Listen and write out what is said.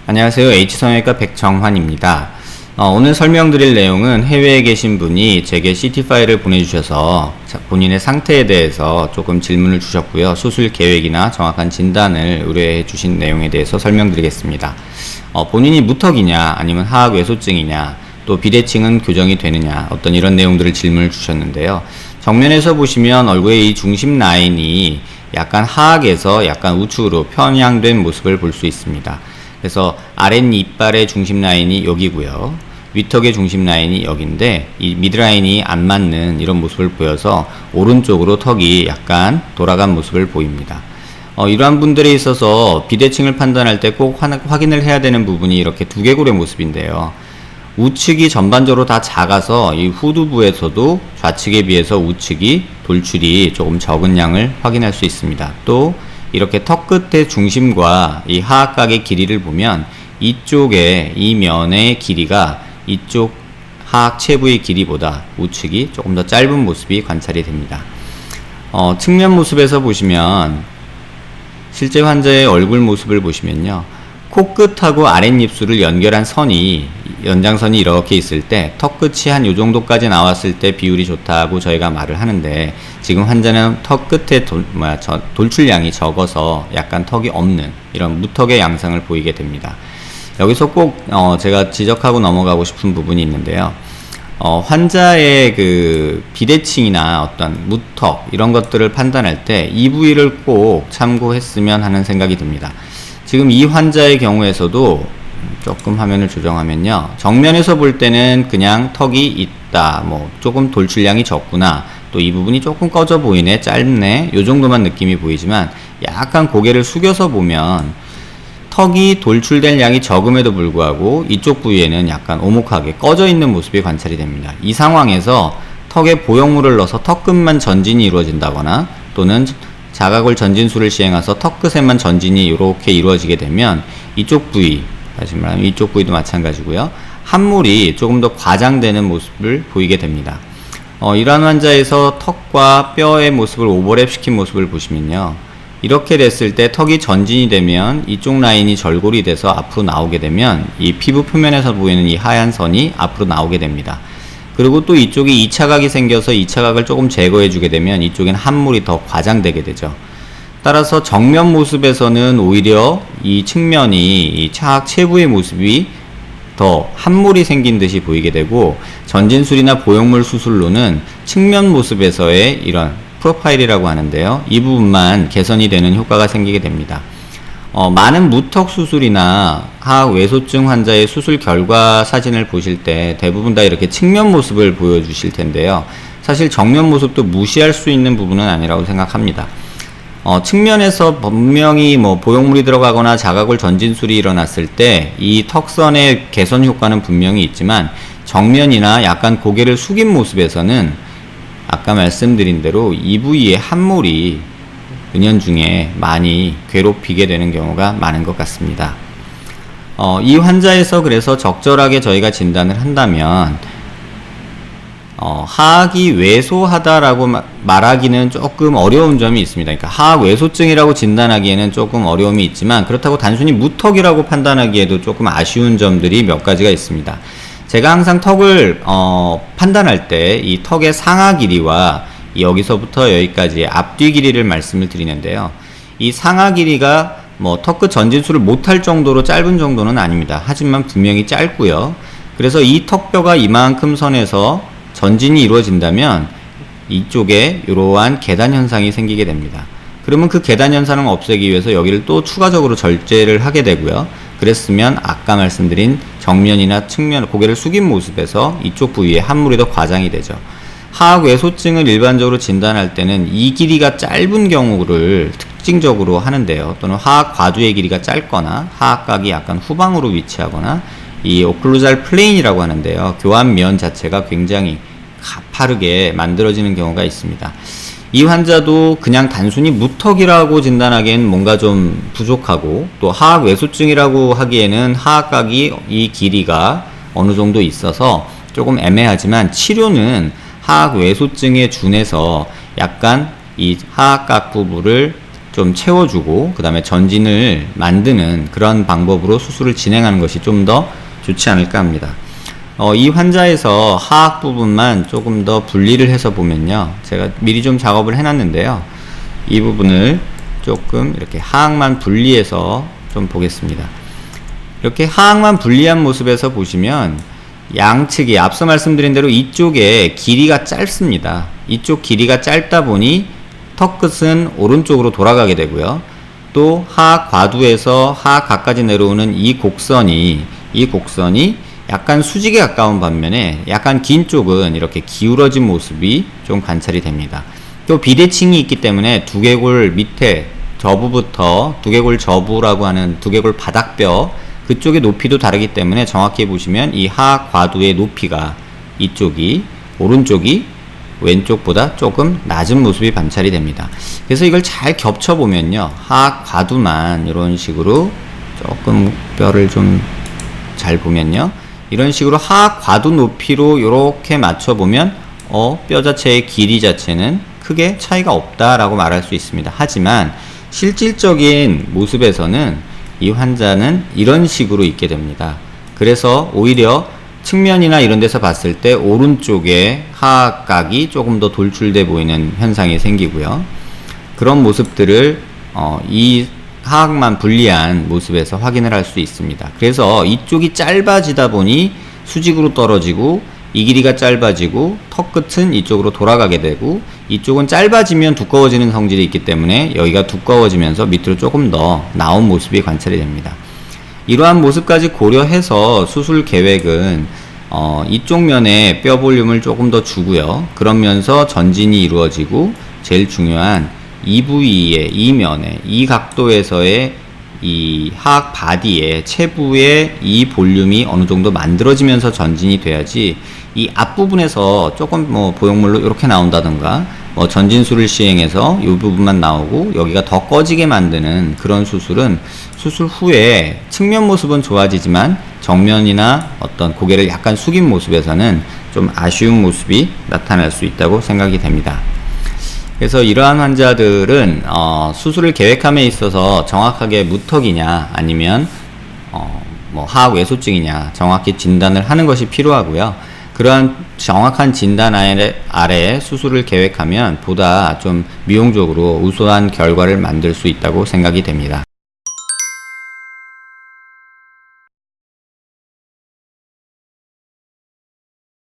안녕하세요. H성형외과 백정환입니다. 오늘 설명드릴 내용은 해외에 계신 분이 제게 CT 파일을 보내주셔서 본인의 상태에 대해서 조금 질문을 주셨고요. 수술 계획이나 정확한 진단을 의뢰해 주신 내용에 대해서 설명드리겠습니다. 본인이 무턱이냐 아니면 하악외소증이냐 또 비대칭은 교정이 되느냐 어떤 이런 내용들을 질문을 주셨는데요. 정면에서 보시면 얼굴의 이 중심 라인이 약간 하악에서 약간 우측으로 편향된 모습을 볼 수 있습니다. 그래서 아랫이빨의 중심 라인이 여기고요. 위턱의 중심 라인이 여기인데 이 미드라인이 안 맞는 이런 모습을 보여서 오른쪽으로 턱이 약간 돌아간 모습을 보입니다. 이러한 분들에 있어서 비대칭을 판단할 때 꼭 확인을 해야 되는 부분이 이렇게 두개골의 모습인데요. 우측이 전반적으로 다 작아서 이 후두부에서도 좌측에 비해서 우측이 돌출이 조금 적은 양을 확인할 수 있습니다. 또 이렇게 턱 끝의 중심과 이 하악각의 길이를 보면 이쪽에 이 면의 길이가 이쪽 하악체부의 길이보다 우측이 조금 더 짧은 모습이 관찰이 됩니다. 측면 모습에서 보시면 실제 환자의 얼굴 모습을 보시면요. 코끝하고 아랫입술을 연결한 선이 연장선이 이렇게 있을 때 턱끝이 한 요 정도까지 나왔을 때 비율이 좋다고 저희가 말을 하는데 지금 환자는 턱 끝에 돌출량이 적어서 약간 턱이 없는 이런 무턱의 양상을 보이게 됩니다. 여기서 꼭 제가 지적하고 넘어가고 싶은 부분이 있는데요. 환자의 그 비대칭이나 어떤 무턱 이런 것들을 판단할 때 이 부위를 꼭 참고했으면 하는 생각이 듭니다. 지금 이 환자의 경우에서도 조금 화면을 조정하면요. 정면에서 볼 때는 그냥 턱이 있다. 조금 돌출량이 적구나. 또 이 부분이 조금 꺼져 보이네. 짧네. 요 정도만 느낌이 보이지만 약간 고개를 숙여서 보면 턱이 돌출된 양이 적음에도 불구하고 이쪽 부위에는 약간 오목하게 꺼져 있는 모습이 관찰이 됩니다. 이 상황에서 턱에 보형물을 넣어서 턱끝만 전진이 이루어진다거나 또는 자각골 전진술을 시행해서 턱끝에만 전진이 이렇게 이루어지게 되면 이쪽 부위, 다시 말하면 이쪽 부위도 마찬가지고요. 함몰이 조금 더 과장되는 모습을 보이게 됩니다. 이러한 환자에서 턱과 뼈의 모습을 오버랩 시킨 모습을 보시면요. 이렇게 됐을 때 턱이 전진이 되면 이쪽 라인이 절골이 돼서 앞으로 나오게 되면 이 피부 표면에서 보이는 이 하얀 선이 앞으로 나오게 됩니다. 그리고 또 이쪽에 2차각이 생겨서 2차각을 조금 제거해 주게 되면 이쪽엔 함몰이 더 과장되게 되죠. 따라서 정면 모습에서는 오히려 이 측면이 이 하악 체부의 모습이 더 함몰이 생긴 듯이 보이게 되고 전진술이나 보형물 수술로는 측면 모습에서의 이런 프로파일이라고 하는데요. 이 부분만 개선이 되는 효과가 생기게 됩니다. 많은 무턱 수술이나 하악 외소증 환자의 수술 결과 사진을 보실 때 대부분 다 이렇게 측면 모습을 보여주실 텐데요. 사실 정면 모습도 무시할 수 있는 부분은 아니라고 생각합니다. 측면에서 분명히 보형물이 들어가거나 자각골 전진술이 일어났을 때 이 턱선의 개선 효과는 분명히 있지만 정면이나 약간 고개를 숙인 모습에서는 아까 말씀드린 대로 이 부위의 함몰이 은연중에 많이 괴롭히게 되는 경우가 많은 것 같습니다. 이 환자에서 그래서 적절하게 저희가 진단을 한다면 하악이 왜소하다라고 말하기는 조금 어려운 점이 있습니다. 그러니까 하악 왜소증이라고 진단하기에는 조금 어려움이 있지만 그렇다고 단순히 무턱이라고 판단하기에도 조금 아쉬운 점들이 몇 가지가 있습니다. 제가 항상 턱을 판단할 때 이 턱의 상하 길이와 여기서부터 여기까지의 앞뒤 길이를 말씀을 드리는데요. 이 상하 길이가 턱끝 전진술을 못할 정도로 짧은 정도는 아닙니다. 하지만 분명히 짧고요. 그래서 이 턱뼈가 이만큼 선에서 전진이 이루어진다면 이쪽에 이러한 계단 현상이 생기게 됩니다. 그러면 그 계단 현상을 없애기 위해서 여기를 또 추가적으로 절제를 하게 되고요. 그랬으면 아까 말씀드린 정면이나 측면, 고개를 숙인 모습에서 이쪽 부위에 함몰이 더 과장이 되죠. 하악 외소증을 일반적으로 진단할 때는 이 길이가 짧은 경우를 특징적으로 하는데요. 또는 하악 과두의 길이가 짧거나 하악각이 약간 후방으로 위치하거나 이 오클루잘 플레인이라고 하는데요. 교환면 자체가 굉장히 가파르게 만들어지는 경우가 있습니다. 이 환자도 그냥 단순히 무턱이라고 진단하기엔 뭔가 좀 부족하고 또 하악 외소증이라고 하기에는 하악각이 이 길이가 어느 정도 있어서 조금 애매하지만 치료는 하악 외소증에 준해서 약간 이 하악각 부분을 좀 채워주고 그 다음에 전진을 만드는 그런 방법으로 수술을 진행하는 것이 좀 더 좋지 않을까 합니다. 이 환자에서 하악 부분만 조금 더 분리를 해서 보면요, 제가 미리 좀 작업을 해놨는데요, 이 부분을 조금 이렇게 하악만 분리해서 좀 보겠습니다. 이렇게 하악만 분리한 모습에서 보시면 양측이 앞서 말씀드린 대로 이쪽에 길이가 짧습니다. 이쪽 길이가 짧다 보니 턱 끝은 오른쪽으로 돌아가게 되고요. 또 하악 과두에서 하악각까지 내려오는 이 곡선이 약간 수직에 가까운 반면에 약간 긴 쪽은 이렇게 기울어진 모습이 좀 관찰이 됩니다. 또 비대칭이 있기 때문에 두개골 밑에 저부부터 두개골 저부라고 하는 두개골 바닥뼈 그쪽의 높이도 다르기 때문에 정확히 보시면 이 하악 과두의 높이가 이쪽이 오른쪽이 왼쪽보다 조금 낮은 모습이 관찰이 됩니다. 그래서 이걸 잘 겹쳐보면요, 하악 과두만 이런 식으로 조금 뼈를 좀 잘 보면요, 이런 식으로 하악 과두 높이로 이렇게 맞춰보면 뼈 자체의 길이 자체는 크게 차이가 없다라고 말할 수 있습니다. 하지만 실질적인 모습에서는 이 환자는 이런 식으로 있게 됩니다. 그래서 오히려 측면이나 이런 데서 봤을 때 오른쪽에 하악각이 조금 더 돌출돼 보이는 현상이 생기고요. 그런 모습들을 이 하악만 분리한 모습에서 확인을 할 수 있습니다. 그래서 이쪽이 짧아지다 보니 수직으로 떨어지고 이 길이가 짧아지고 턱 끝은 이쪽으로 돌아가게 되고 이쪽은 짧아지면 두꺼워지는 성질이 있기 때문에 여기가 두꺼워지면서 밑으로 조금 더 나온 모습이 관찰이 됩니다. 이러한 모습까지 고려해서 수술 계획은 이쪽 면에 뼈 볼륨을 조금 더 주고요. 그러면서 전진이 이루어지고 제일 중요한 이 부위에 이 면에 이 각도에서의 이 하악 바디의 체부의 이 볼륨이 어느 정도 만들어지면서 전진이 돼야지 이 앞부분에서 조금 보형물로 이렇게 나온다던가 전진술을 시행해서 이 부분만 나오고 여기가 더 꺼지게 만드는 그런 수술은 수술 후에 측면 모습은 좋아지지만 정면이나 어떤 고개를 약간 숙인 모습에서는 좀 아쉬운 모습이 나타날 수 있다고 생각이 됩니다. 그래서 이러한 환자들은 수술을 계획함에 있어서 정확하게 무턱이냐 아니면 하악 외소증이냐 정확히 진단을 하는 것이 필요하고요. 그러한 정확한 진단 아래 수술을 계획하면 보다 좀 미용적으로 우수한 결과를 만들 수 있다고 생각이 됩니다.